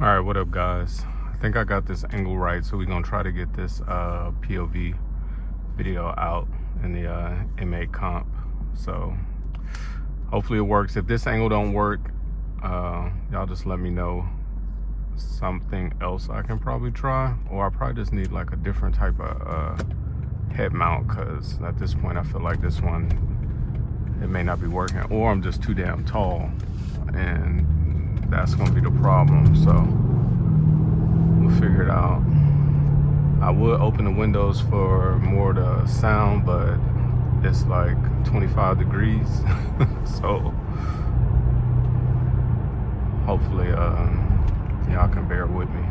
All right, what up, guys? I think I got this angle right, so we're gonna try to get this POV video out in the M8 Comp. So hopefully it works. If this angle don't work, y'all just let me know something else I can probably try, or I probably just need like a different type of head mount, because at this point I feel like this one, it may not be working, or I'm just too damn tall, and that's gonna be the problem. So we'll figure it out. I would open the windows for more of the sound, but it's like 25 degrees. So hopefully y'all can bear with me.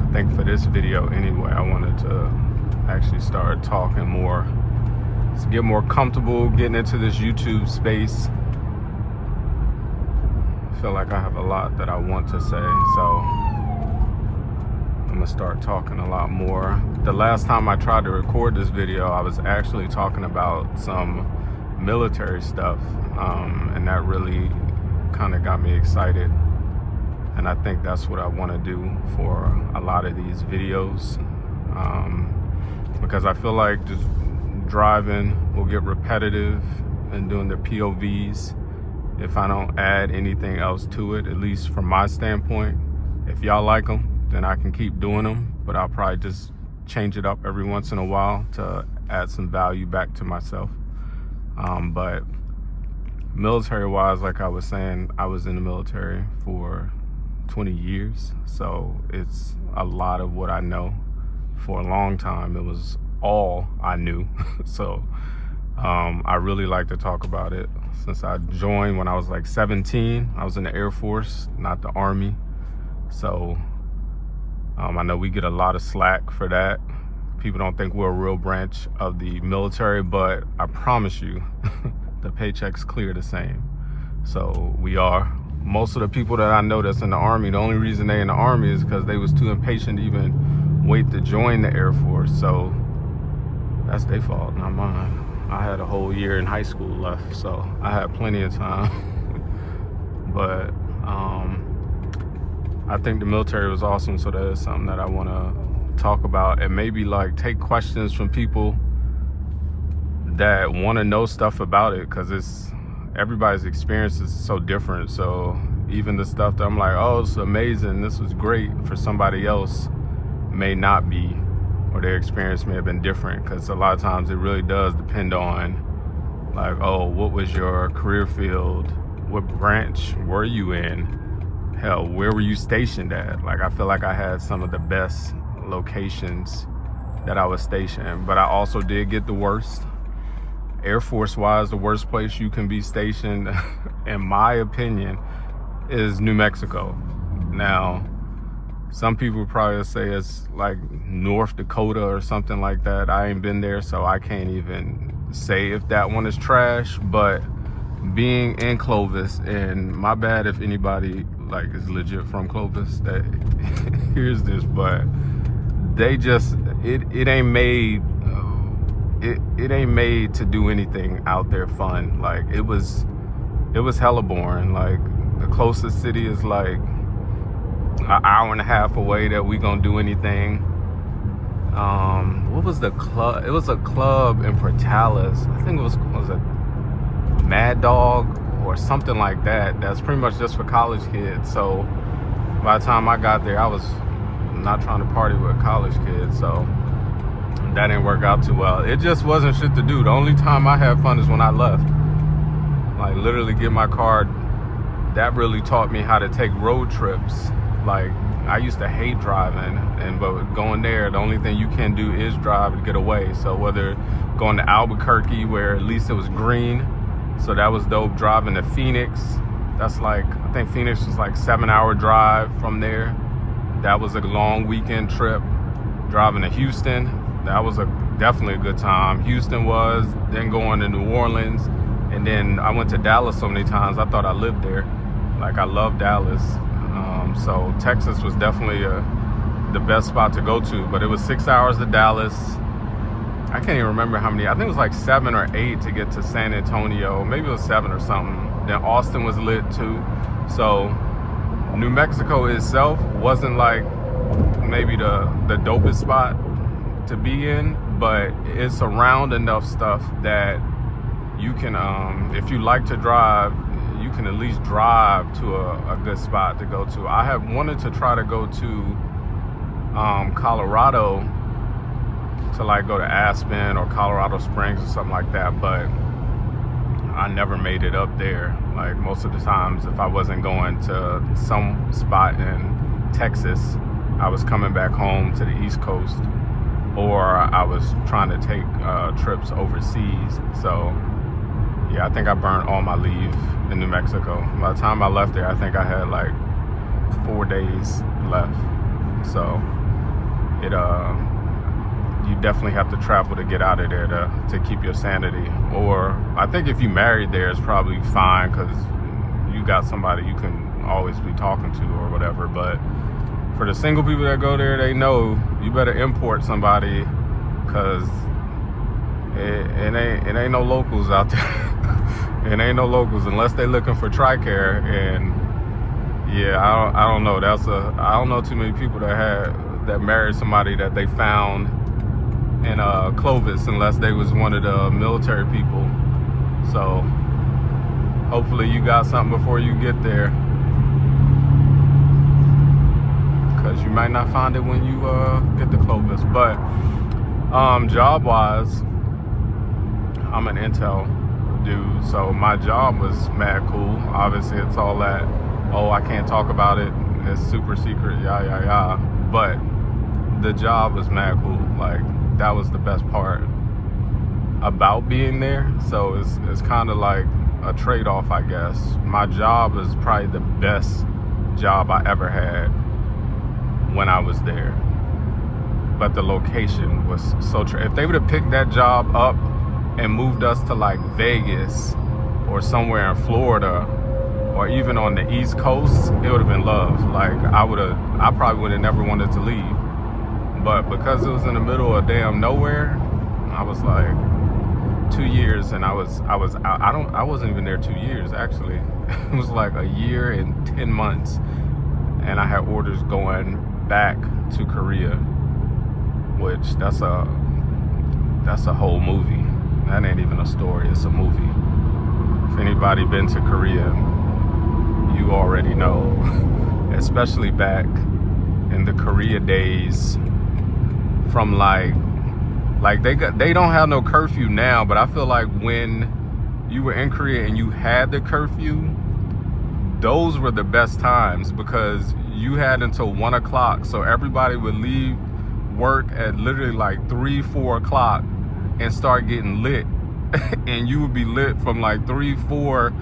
I think for this video anyway, I wanted to actually start talking more, to get more comfortable getting into this YouTube space. I feel like I have a lot that I want to say, so I'm gonna start talking a lot more. The last time I tried to record this video, I was actually talking about some military stuff, and that really kind of got me excited. And I think that's what I want to do for a lot of these videos, because I feel like just driving will get repetitive and doing the POVs if I don't add anything else to it, at least from my standpoint. If y'all like them, then I can keep doing them, but I'll probably just change it up every once in a while to add some value back to myself. But military wise, like I was saying, I was in the military for 20 years, so it's a lot of what I know. For a long time, it was all I knew. So I really like to talk about it. Since I joined when I was like 17, I was in the Air Force, not the Army. So I know we get a lot of slack for that. People don't think we're a real branch of the military, but I promise you, the paychecks clear the same. So we are. Most of the people that I know that's in the Army, the only reason they in the Army is because they was too impatient to even wait to join the Air Force. So that's their fault, not mine. I had a whole year in high school left, so I had plenty of time. But I think the military was awesome, so that is something that I want to talk about, and maybe like take questions from people that want to know stuff about it, because it's everybody's experience is so different. So even the stuff that I'm like, oh, it's amazing, this was great, for somebody else may not be, or their experience may have been different, because a lot of times it really does depend on like, oh, what was your career field, what branch were you in, hell, where were you stationed at? Like, I feel like I had some of the best locations that I was stationed, but I also did get the worst. Air Force wise, the worst place you can be stationed in my opinion is New Mexico. Now some people probably say it's like North Dakota or something like that. I ain't been there, so I can't even say if that one is trash. But being in Clovis, and my bad if anybody like is legit from Clovis that hears this, but they just, it ain't made, it ain't made to do anything out there fun. Like it was hella boring. Like the closest city is like an hour and a half away that we gonna do anything. What was the club? It was a club in Portales. I think it was a Mad Dog or something like that. That's pretty much just for college kids. So by the time I got there, I was not trying to party with college kids, so that didn't work out too well. It just wasn't shit to do. The only time I had fun is when I left. Like literally get my card. That really taught me how to take road trips. Like I used to hate driving, but going there, the only thing you can do is drive to get away. So whether going to Albuquerque, where at least it was green, so that was dope. Driving to Phoenix, that's like, I think Phoenix was like 7-hour drive from there. That was a long weekend trip. Driving to Houston, that was definitely a good time. Houston was, then going to New Orleans, and then I went to Dallas so many times, I thought I lived there. Like I love Dallas. So Texas was definitely the best spot to go to, but it was 6 hours to Dallas. I can't even remember how many. I think it was like 7 or 8 to get to San Antonio. Maybe it was 7 or something. Then Austin was lit too. So New Mexico itself wasn't like maybe the dopest spot to be in, but it's around enough stuff that you can, if you like to drive, you can at least drive to a good spot to go to. I have wanted to try to go to Colorado, to like go to Aspen or Colorado Springs or something like that, but I never made it up there. Like most of the times, if I wasn't going to some spot in Texas, I was coming back home to the East Coast, or I was trying to take trips overseas. So yeah, I think I burned all my leave in New Mexico. By the time I left there, I think I had like 4 days left. So it you definitely have to travel to get out of there to keep your sanity. Or I think if you married there, it's probably fine because you got somebody you can always be talking to or whatever. But for the single people that go there, they know you better import somebody, because it ain't no locals out there. It ain't no locals unless they looking for TRICARE. And yeah, I don't know. I don't know too many people that married somebody that they found in Clovis, unless they was one of the military people. So hopefully you got something before you get there, because you might not find it when you get to Clovis. But job wise, I'm an Intel dude, so my job was mad cool. Obviously it's all that, oh, I can't talk about it, it's super secret, yeah, but the job was mad cool. Like that was the best part about being there. So it's kind of like a trade-off, I guess. My job is probably the best job I ever had when I was there, but the location was so if they would have picked that job up and moved us to like Vegas or somewhere in Florida or even on the East Coast, it would have been love. Like I probably would have never wanted to leave. But because it was in the middle of damn nowhere, I was like 2 years, and I wasn't even there 2 years actually. It was like a year and 10 months, and I had orders going back to Korea, which that's a whole movie. That ain't even a story, it's a movie. If anybody been to Korea, you already know. Especially back in the Korea days, from like they don't have no curfew now, but I feel like when you were in Korea and you had the curfew, those were the best times, because you had until 1 o'clock, so everybody would leave work at literally like 3-4 o'clock and start getting lit. And you would be lit from like 3-4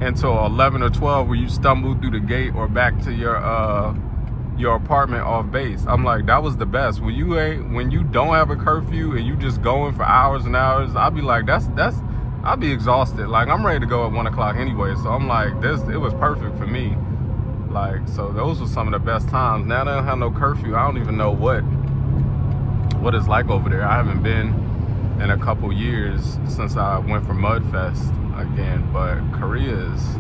until 11 or 12, where you stumble through the gate or back to your apartment off base. I'm like, that was the best. When you don't have a curfew and you just going for hours and hours, I'll be like, I'll be exhausted. Like I'm ready to go at 1 o'clock anyway. So I'm like, it was perfect for me. Like, so those were some of the best times. Now they don't have no curfew. I don't even know what it's like over there. I haven't been in a couple years since I went for Mudfest again. But Korea is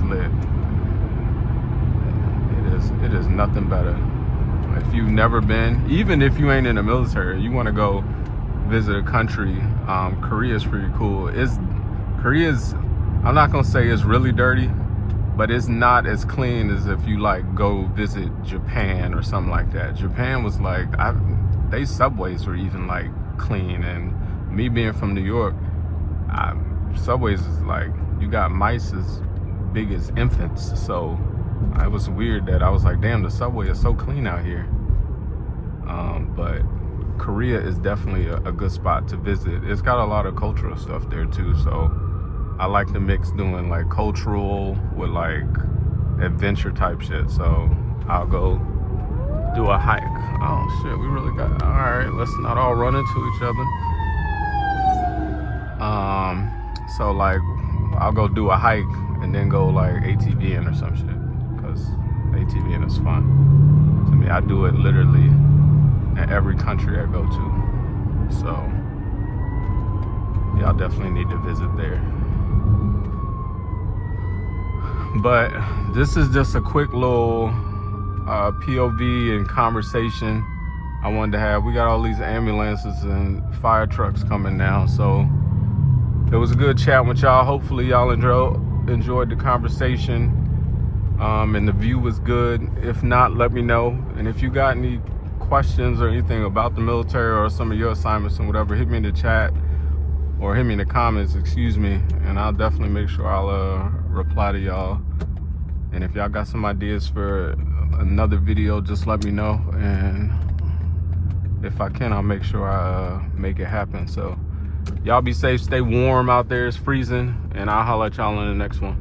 lit. It is nothing better. If you've never been, even if you ain't in the military, you want to go visit a country, Korea is pretty cool. I'm not gonna say it's really dirty, but it's not as clean as if you like go visit Japan or something like that. Japan was like, they subways were even like clean, and me being from New York, subways is like, you got mice as big as infants. So it was weird that I was like, damn, the subway is so clean out here. But Korea is definitely a good spot to visit. It's got a lot of cultural stuff there too, so I like to mix doing like cultural with like adventure type shit. So I'll go do a hike. Oh shit, we really got, all right, let's not all run into each other. So like I'll go do a hike and then go like ATVing or some shit, because ATVing is fun to me. I do it literally in every country I go to. So y'all definitely need to visit there. But this is just a quick little POV and conversation I wanted to have. We got all these ambulances and fire trucks coming now, so it was a good chat with y'all. Hopefully y'all enjoyed the conversation, and the view was good. If not, let me know. And if you got any questions or anything about the military or some of your assignments and whatever, hit me in the chat or hit me in the comments, excuse me, and I'll definitely make sure I'll reply to y'all. And if y'all got some ideas for another video, just let me know, and if I can, I'll make sure I make it happen. So y'all be safe, stay warm out there, it's freezing, and I'll holler at y'all in the next one.